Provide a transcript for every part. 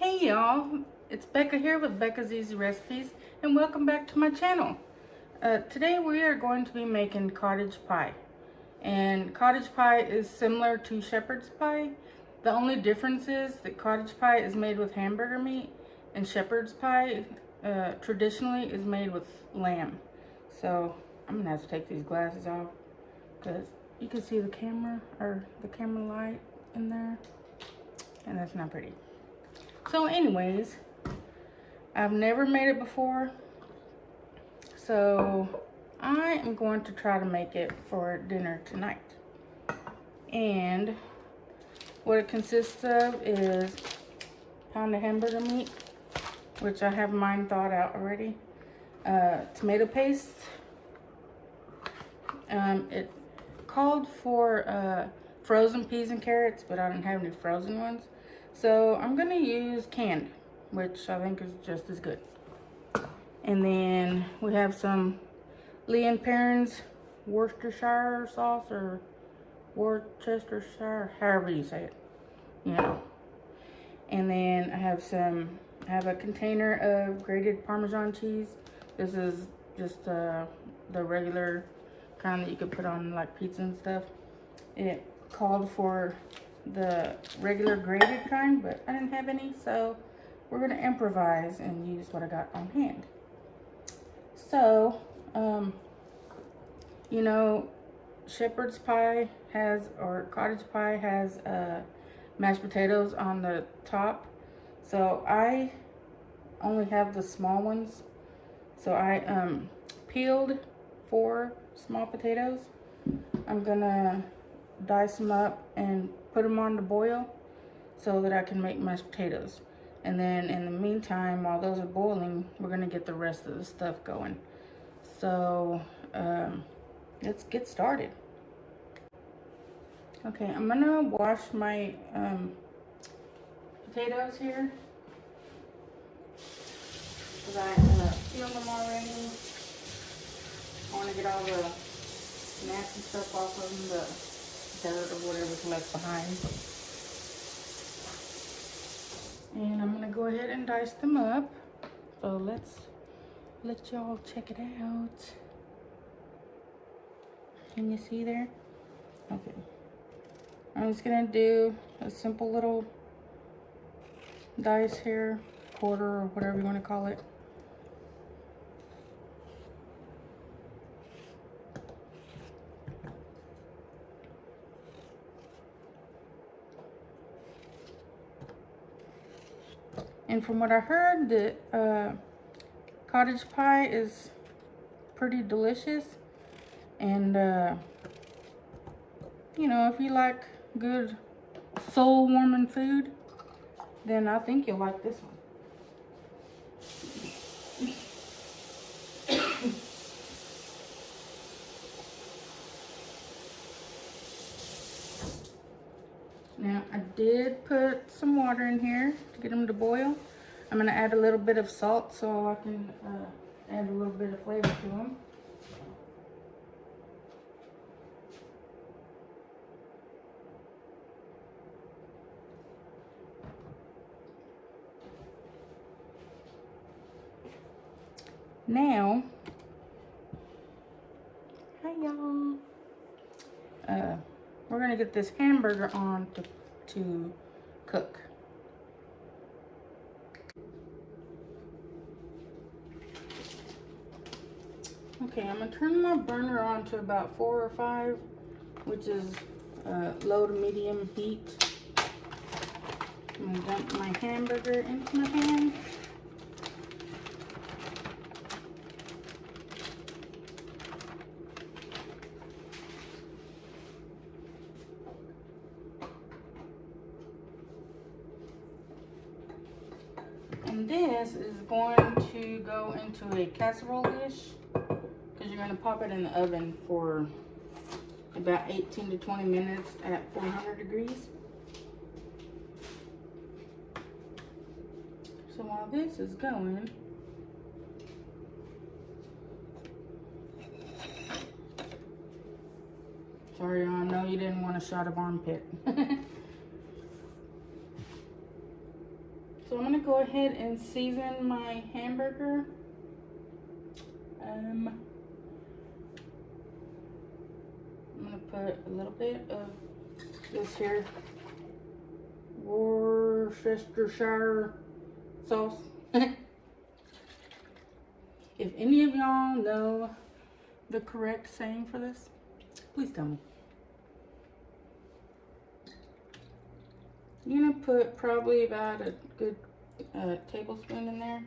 Hey y'all, it's Becca here with Becca's Easy Recipes, and welcome back to my channel. Today we are going to be making cottage pie, and cottage pie is similar to shepherd's pie. The only difference is that cottage pie is made with hamburger meat, and shepherd's pie traditionally is made with lamb. So I'm gonna have to take these glasses off because you can see the camera or the camera light in there, and that's not pretty. So anyways, I've never made it before, so I am going to try to make it for dinner tonight. And what it consists of is a pound of hamburger meat, which I have mine thawed out already, tomato paste. It called for frozen peas and carrots, but I didn't have any frozen ones. So I'm gonna use canned, which I think is just as good. And then we have some Lee & Perrins Worcestershire sauce, or Worcestershire, however you say it, you know. And then I have a container of grated Parmesan cheese. This is just the regular kind that you could put on like pizza and stuff. It called for the regular grated kind, but I didn't have any, so we're gonna improvise and use what I got on hand. So, you know, shepherd's pie has, or cottage pie has mashed potatoes on the top. So I only have the small ones. So I peeled 4 small potatoes. I'm gonna dice them up and put them on to boil so that I can make mashed potatoes. And then in the meantime, while those are boiling, we're gonna get the rest of the stuff going. So let's get started. Okay, I'm gonna wash my potatoes here, because I peeled them already. I want to get all the nasty stuff off of them, the dirt or whatever's left behind. And I'm gonna go ahead and dice them up. So let's let y'all check it out. Can you see there? Okay. I'm just gonna do a simple little dice here, quarter or whatever you want to call it. And from what I heard, that cottage pie is pretty delicious. And, you know, if you like good soul-warming food, then I think you'll like this one. Now, I did put some water in here to get them to boil. I'm going to add a little bit of salt so I can add a little bit of flavor to them. Now, hi y'all. We're going to get this hamburger on to cook. Okay, I'm going to turn my burner on to about 4 or 5, which is low to medium heat. I'm going to dump my hamburger into my pan. And this is going to go into a casserole dish, because you're going to pop it in the oven for about 18 to 20 minutes at 400 degrees. So while this is going, sorry, I know you didn't want a shot of armpit. So I'm gonna go ahead and season my hamburger. I'm gonna put a little bit of this here Worcestershire sauce. If any of y'all know the correct saying for this, please tell me. I'm gonna put probably about a good tablespoon in there.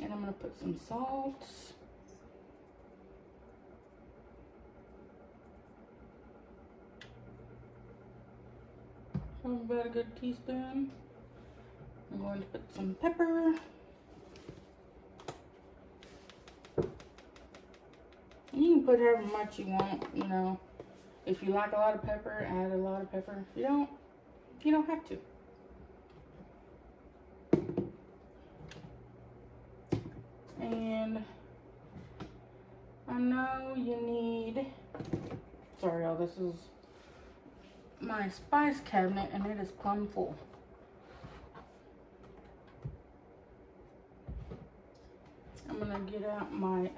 And I'm gonna put some salt. About a good teaspoon. I'm going to put some pepper. You can put however much you want, you know. If you like a lot of pepper, add a lot of pepper. If you don't have to. And I know you need, sorry y'all, this is my spice cabinet and it is plumb full. I'm gonna get out my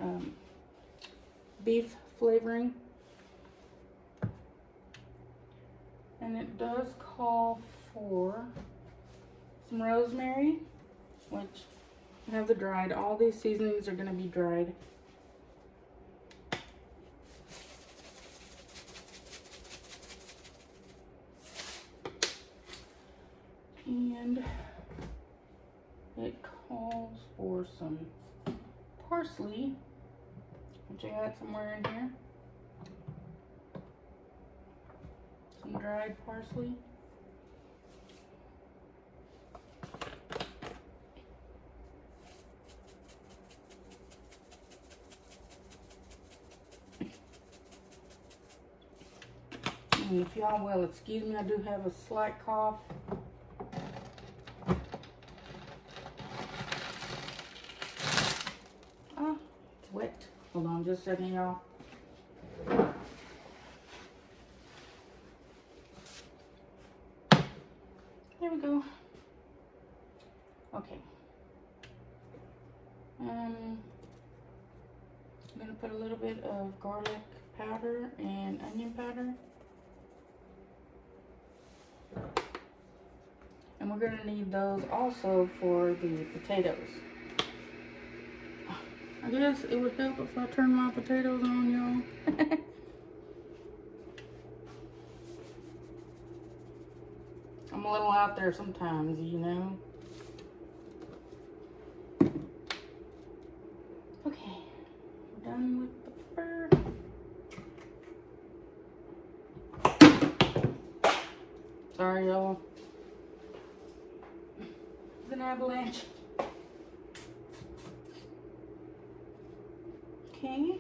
beef flavoring, and it does call for some rosemary, which I have the dried. All these seasonings are gonna be dried. And it calls for some parsley, which I got somewhere in here. Some dried parsley. And if y'all will excuse me, I do have a slight cough. Wet. Hold on just a second, y'all. There we go. Okay. I'm gonna put a little bit of garlic powder and onion powder. And we're gonna need those also for the potatoes. I guess it would help if I turn my potatoes on, y'all. I'm a little out there sometimes, you know. Okay, we're done with the pepper. Sorry, y'all. It's an avalanche. Okay.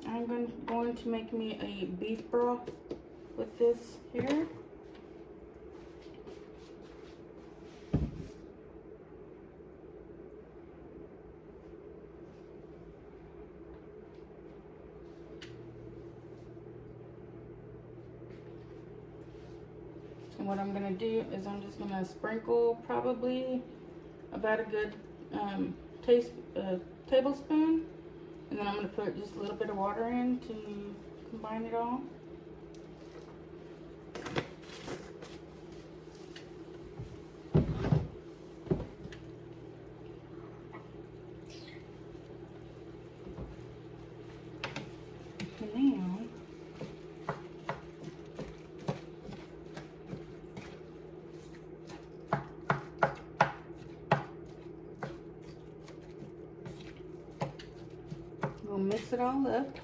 I'm going to make me a beef broth with this here. And what I'm going to do is I'm just going to sprinkle probably about a good tablespoon, and then I'm going to put just a little bit of water in to combine it all. And now we'll mix it all up.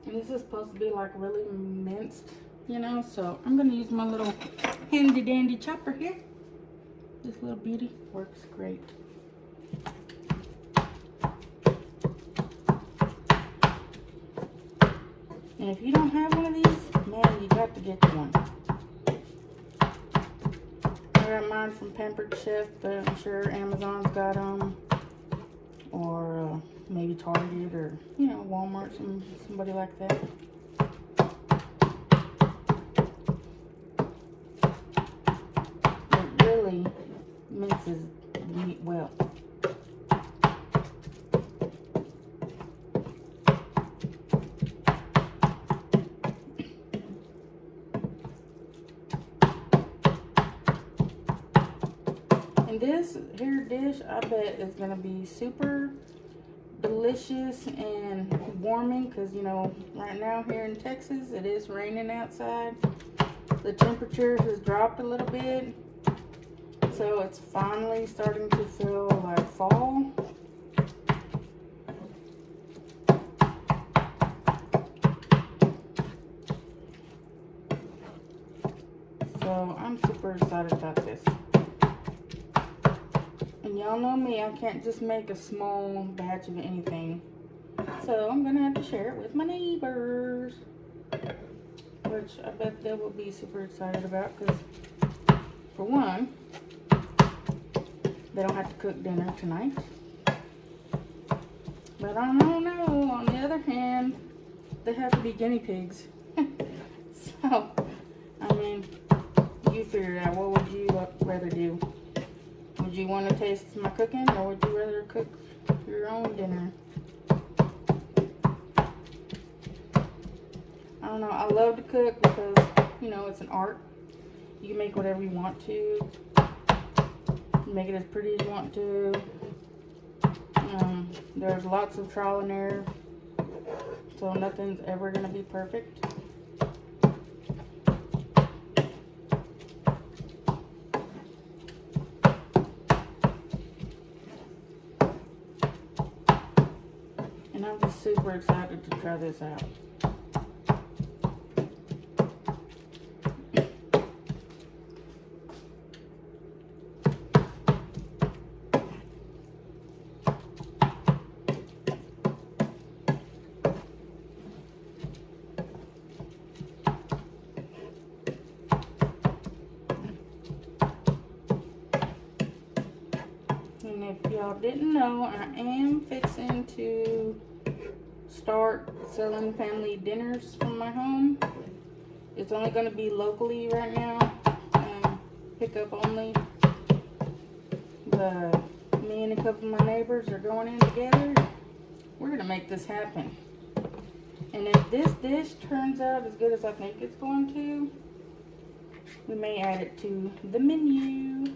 And this is supposed to be like really minced, you know, so I'm going to use my little handy dandy chopper here. This little beauty works great. And if you don't have one of these, Man, you got to get one. I got mine from Pampered Chef, but I'm sure Amazon's got them. Or maybe Target or, you know, Walmart, somebody like that. It really mixes the meat well. And this here dish, I bet is gonna be super delicious and warming, because you know, right now here in Texas it is raining outside. The temperature has dropped a little bit, so it's finally starting to feel like fall. So I'm super excited about this. And y'all know me, I can't just make a small batch of anything. So I'm gonna have to share it with my neighbors, which I bet they will be super excited about, because for one, they don't have to cook dinner tonight. But I don't know, on the other hand, they have to be guinea pigs. So, I mean, you figure it out. What would you rather do? Would you want to taste my cooking, or would you rather cook your own dinner? I don't know. I love to cook because, you know, it's an art. You can make whatever you want to. You can make it as pretty as you want to. There's lots of trial and error, so nothing's ever going to be perfect. And I'm just super excited to try this out. And if y'all didn't know, I am fixing to start selling family dinners from my home. It's only going to be locally right now, pickup only. But me and a couple of my neighbors are going in together. We're going to make this happen. And if this dish turns out as good as I think it's going to, we may add it to the menu.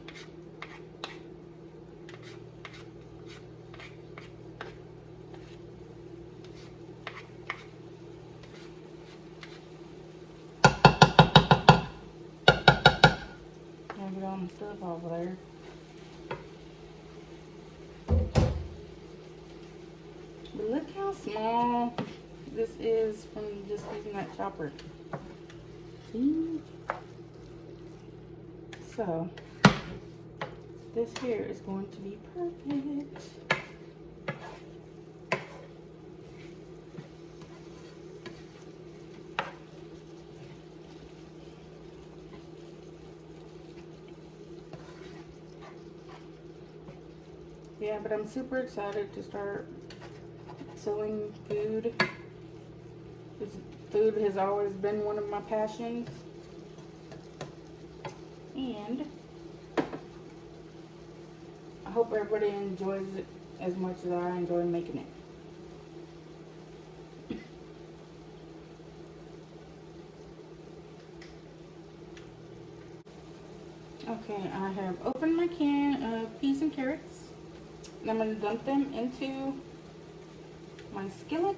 Get all the stuff over there. But look how small this is from just using that chopper. See? So, this here is going to be perfect. Yeah, but I'm super excited to start selling food. Food has always been one of my passions. And I hope everybody enjoys it as much as I enjoy making it. Okay, I have opened my can of peas and carrots. And I'm going to dump them into my skillet.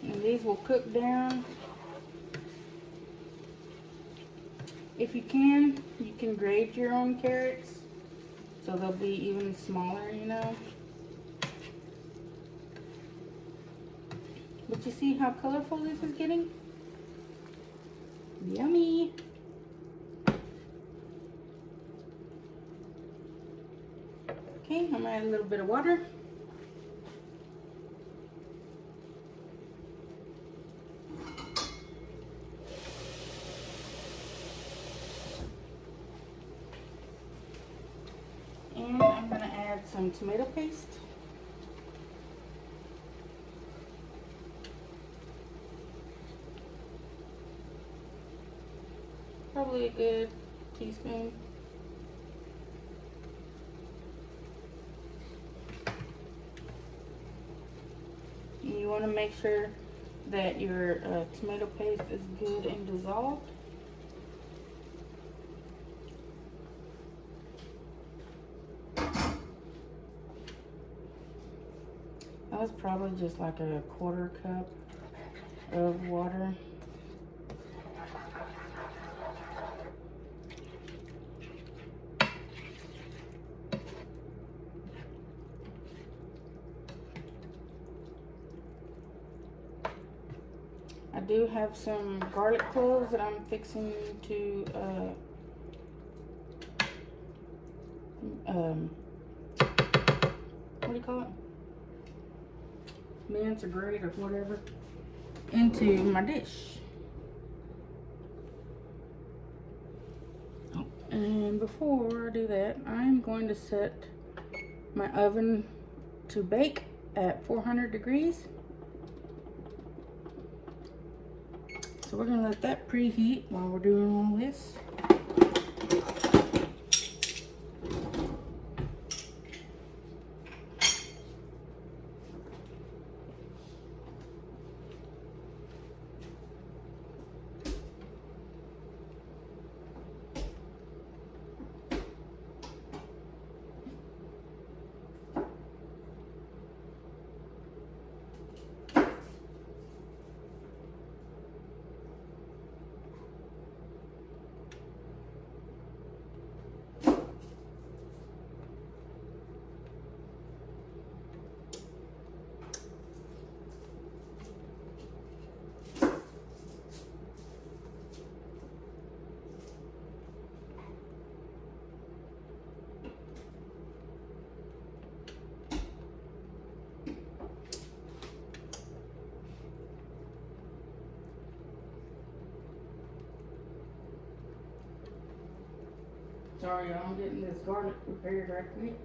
And these will cook down. If you can grate your own carrots, so they'll be even smaller, you know. But you see how colorful this is getting? Yummy. Okay, I'm gonna add a little bit of water. And I'm gonna add some tomato paste. Probably a good teaspoon. And you want to make sure that your tomato paste is good and dissolved. That was probably just like a 1/4 cup of water. I do have some garlic cloves that I'm fixing to what do you call it? Mince or grate or whatever into my dish. Oh, and before I do that, I'm going to set my oven to bake at 400 degrees. So we're gonna let that preheat while we're doing all this. Sorry, y'all, I'm getting this garlic prepared right quick.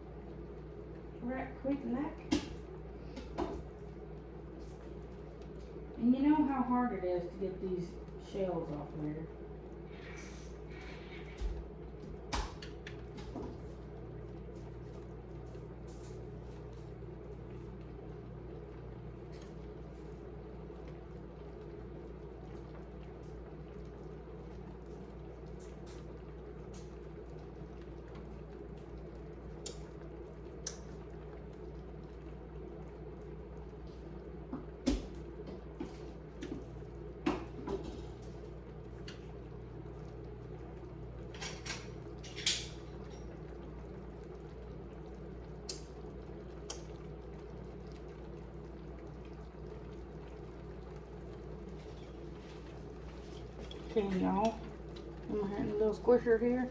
Right quick like. And you know how hard it is to get these shells off there. Okay, y'all, I'm having a little squisher here.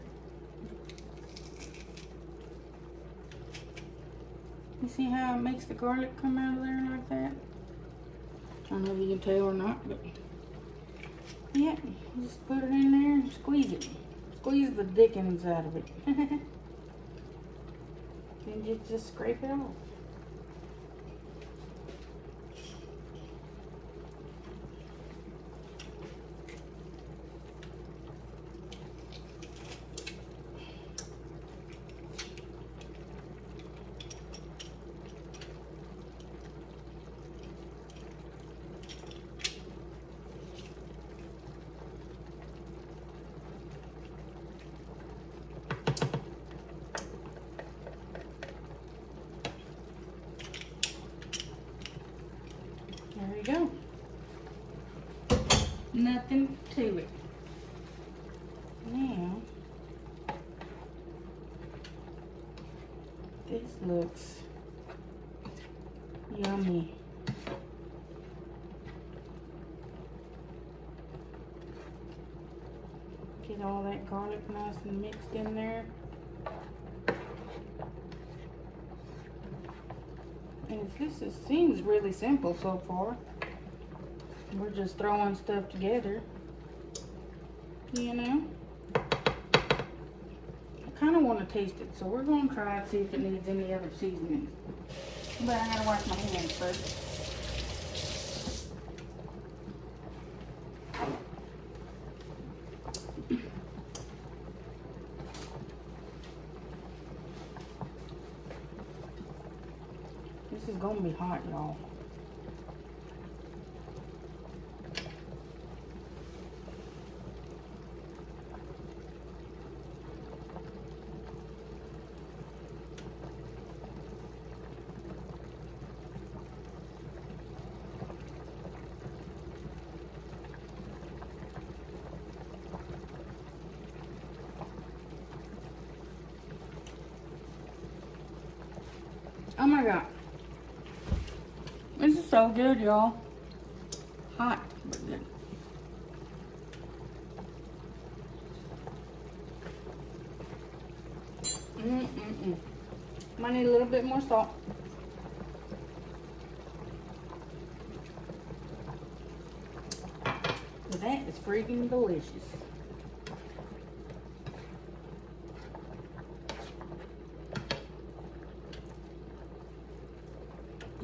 You see how it makes the garlic come out of there like that? I don't know if you can tell or not, but yeah, just put it in there and squeeze it. Squeeze the dickens out of it. And you just scrape it off. There you go. Nothing to it. Now, this looks yummy. Get all that garlic nice and mixed in there. And seems really simple so far. We're just throwing stuff together, you know. I kind of want to taste it, so we're going to try and see if it needs any other seasonings. But I gotta wash my hands first. This is gonna be hot, y'all. Oh my God. This is so good, y'all. Hot, but good. Might need a little bit more salt. But that is freaking delicious.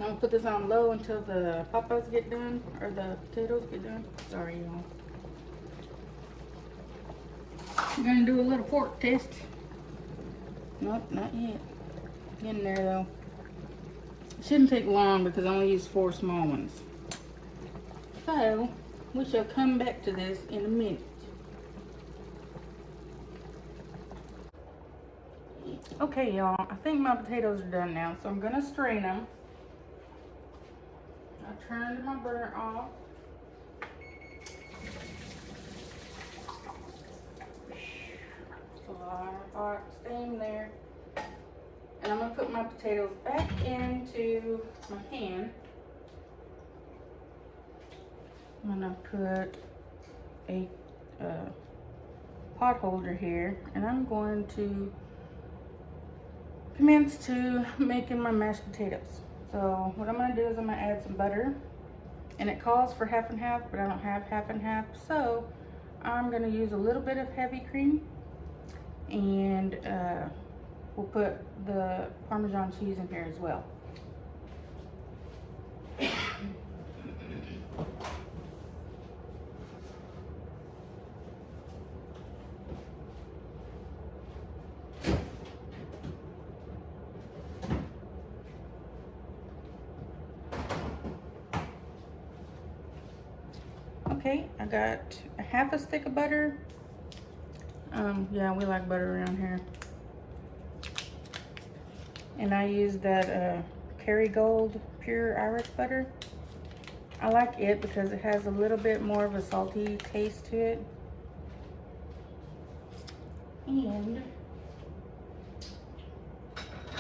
I'm gonna put this on low until the poppers get done, or the potatoes get done. Sorry, y'all. I'm gonna do a little pork test. Nope, not yet. Getting there though. It shouldn't take long because I only use 4 small ones. So, we shall come back to this in a minute. Okay, y'all, I think my potatoes are done now, so I'm gonna strain them. I turned my burner off. A lot of hot steam there. And I'm gonna put my potatoes back into my pan. I'm gonna put a pot holder here, and I'm going to commence to making my mashed potatoes. So what I'm gonna do is I'm gonna add some butter, and it calls for half and half, but I don't have half and half, so I'm gonna use a little bit of heavy cream, and we'll put the Parmesan cheese in here as well. Okay, I got a half a stick of butter. Yeah, we like butter around here. And I use that Kerrygold pure Irish butter. I like it because it has a little bit more of a salty taste to it. And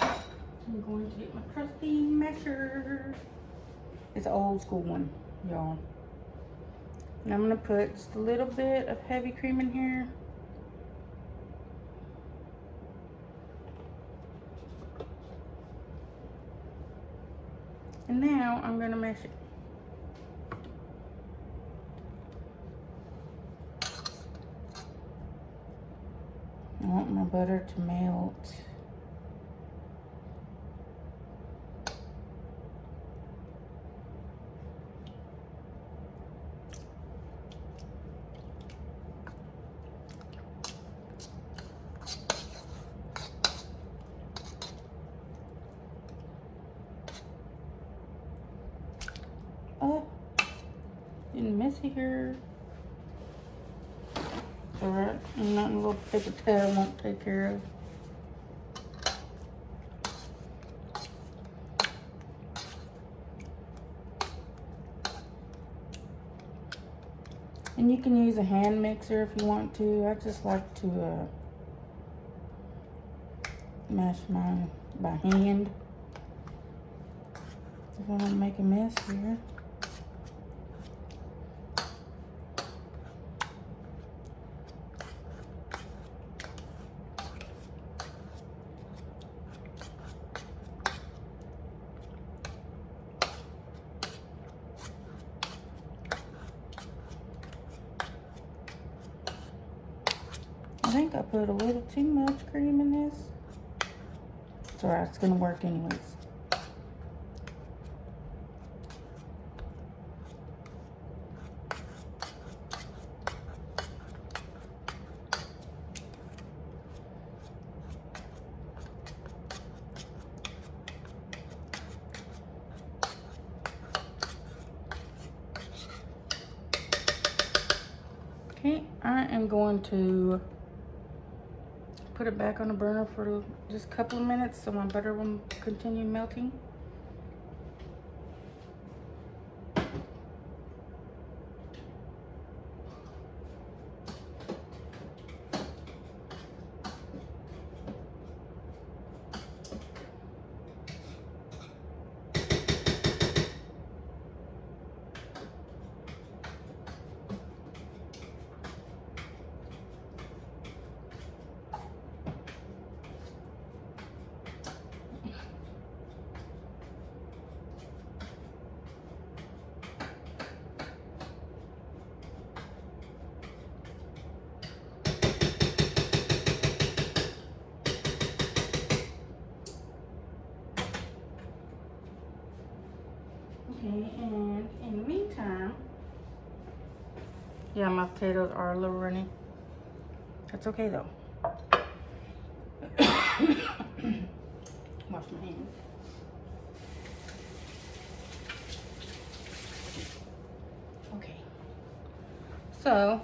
I'm going to get my trusty masher. It's an old school one, y'all. And I'm gonna put just a little bit of heavy cream in here. And now I'm gonna mash it. I want my butter to melt. Oh, getting messy here. Alright, nothing a little paper towel won't take care of. And you can use a hand mixer if you want to. I just like to mash mine by hand. If I don't make a mess here. think I put a little too much cream in this. It's alright, it's gonna work anyways. Okay, I am going to put it back on the burner for just a couple of minutes so my butter will continue melting. Okay, and in the meantime, yeah, my potatoes are a little runny. That's okay though. Wash my hands. Okay. So,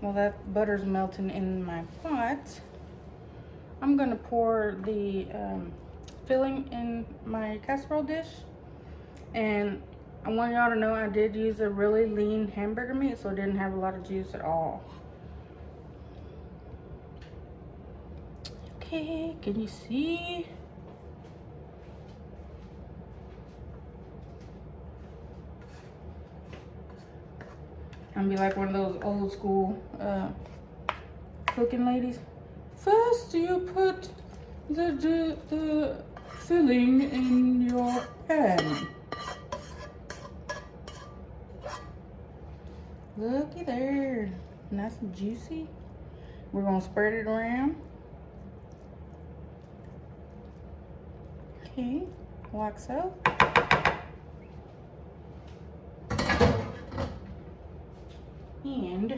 while that butter's melting in my pot, I'm gonna pour the filling in my casserole dish. And I want y'all to know I did use a really lean hamburger meat, so it didn't have a lot of juice at all. Okay, can you see? I'm gonna be like one of those old school cooking ladies. First, you put the filling in your pan. Looky there, nice and juicy. We're gonna spread it around. Okay, like so. And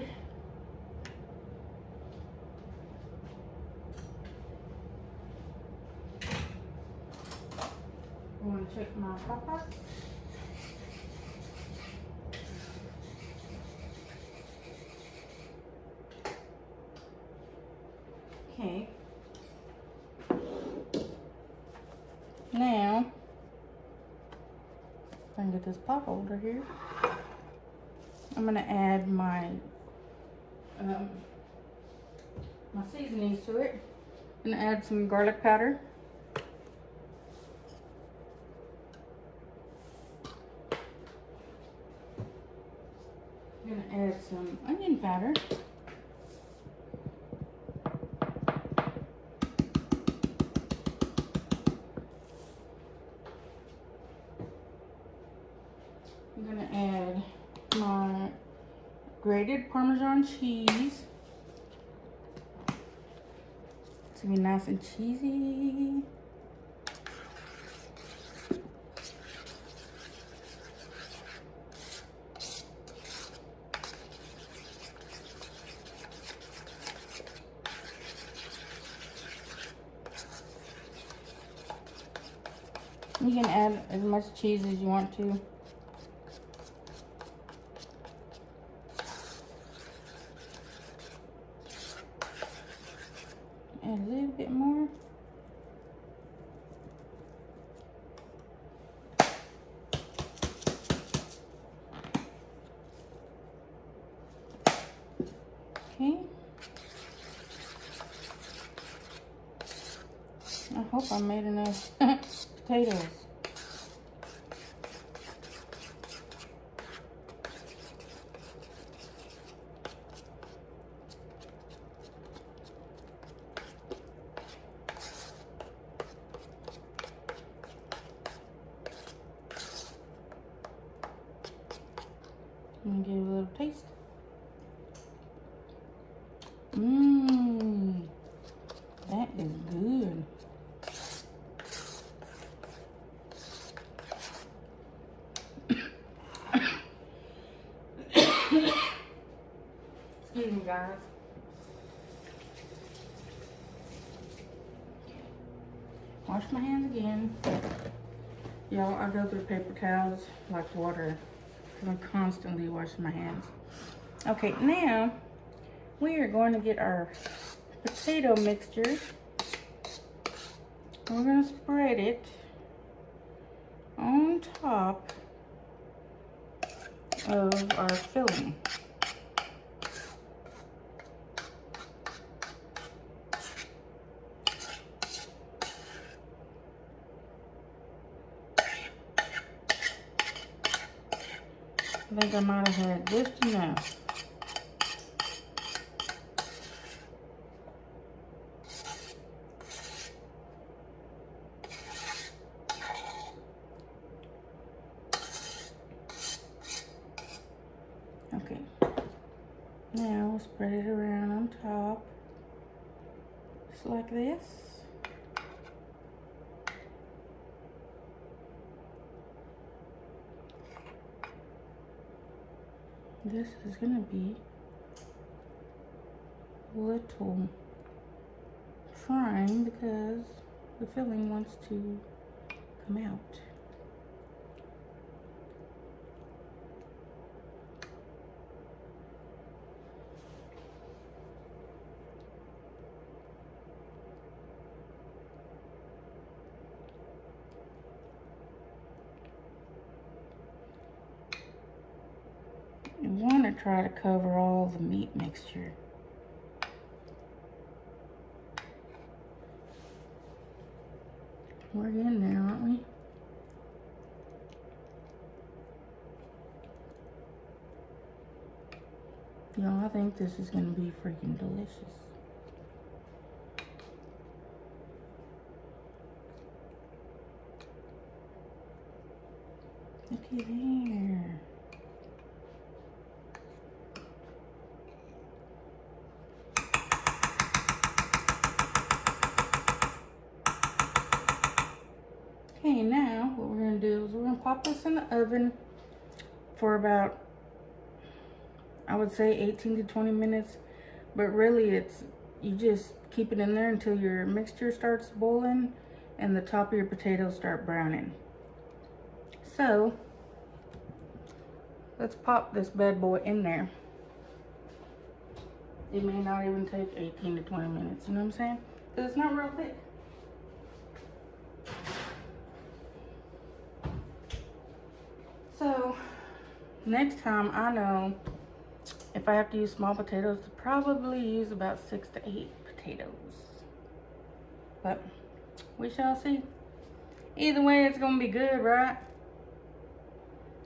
I'm gonna check my papas. Okay. Now, if I can get this pot holder here, I'm gonna add my my seasonings to it. I'm gonna add some garlic powder. I'm gonna add some onion powder. I'm gonna add my grated Parmesan cheese to be nice and cheesy. You can add as much cheese as you want to. Add a little bit more. Okay. I hope I made enough potatoes. I'm gonna give it a little taste. Mmm. Excuse me, guys. Wash my hands again. Y'all, I go through paper towels like water because I'm constantly washing my hands. Okay, now we are going to get our potato mixture. We're going to spread it on top of our filling. I think I might have had just enough. Okay, now we'll spread it around on top, just like this. This is gonna be little trying because the filling wants to come out. You want to try to cover all the meat mixture. We're in there, aren't we? Y'all, I think this is going to be freaking delicious. Looky there. Okay, now what we're going to do is we're going to pop this in the oven for about, I would say 18 to 20 minutes, but really you just keep it in there until your mixture starts boiling and the top of your potatoes start browning. So let's pop this bad boy in there. It may not even take 18 to 20 minutes, you know what I'm saying? Because it's not real thick. So next time, I know if I have to use small potatoes, to probably use about 6 to 8 potatoes. But we shall see. Either way, it's gonna be good, right?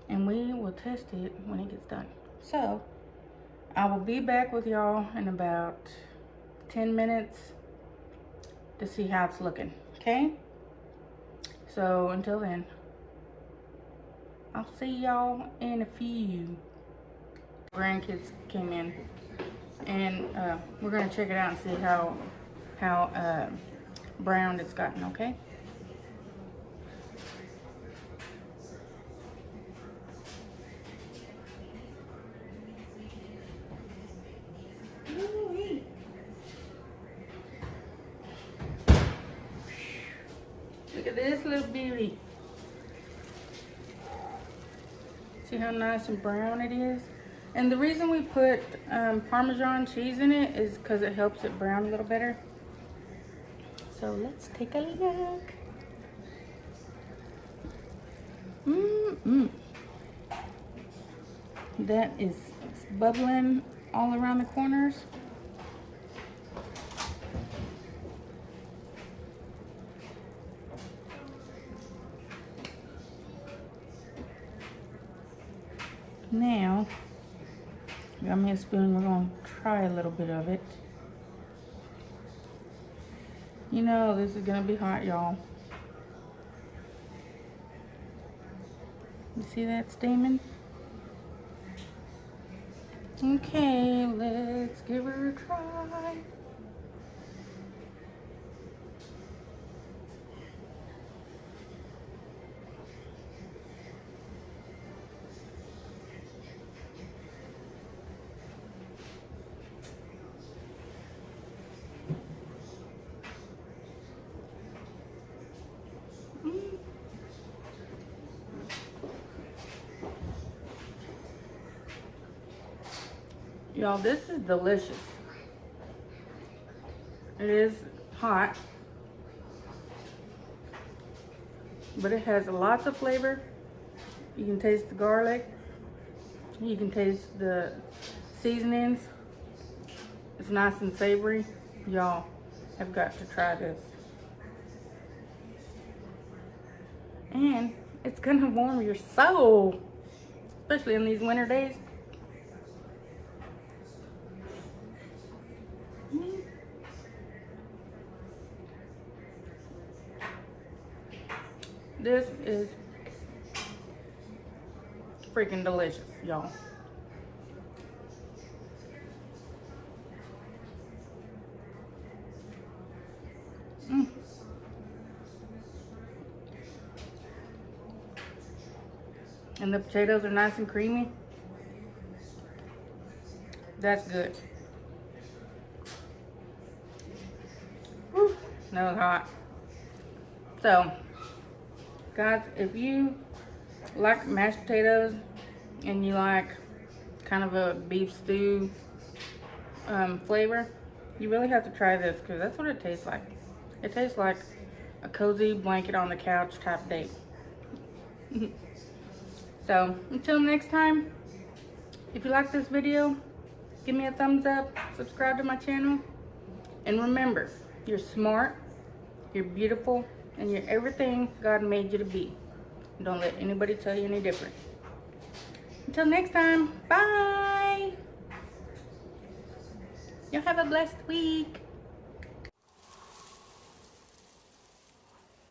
And we will test it when it gets done. So I will be back with y'all in about 10 minutes to see how it's looking, okay? So until then, I'll see y'all in a few. Grandkids came in and we're gonna check it out and see how browned it's gotten, okay? Ooh-wee. Look at this little beauty. See how nice and brown it is? And the reason we put Parmesan cheese in it is because it helps it brown a little better. So let's take a look. That is bubbling all around the corners. Now, got me a spoon, we're gonna try a little bit of it. You know this is gonna be hot, y'all. You see that steaming? Okay, let's give her a try. Y'all, this is delicious. It is hot, but it has lots of flavor. You can taste the garlic. You can taste the seasonings. It's nice and savory. Y'all have got to try this. And it's gonna warm your soul, especially in these winter days. This is freaking delicious, y'all. And the potatoes are nice and creamy. That's good. Whew, that was hot. So, guys, if you like mashed potatoes and you like kind of a beef stew flavor, you really have to try this, because that's what it tastes like. It tastes like a cozy blanket on the couch type date. So until next time, if you like this video, give me a thumbs up, subscribe to my channel, and remember, you're smart, you're beautiful, and you're everything God made you to be. Don't let anybody tell you any different. Until next time, bye. Y'all have a blessed week.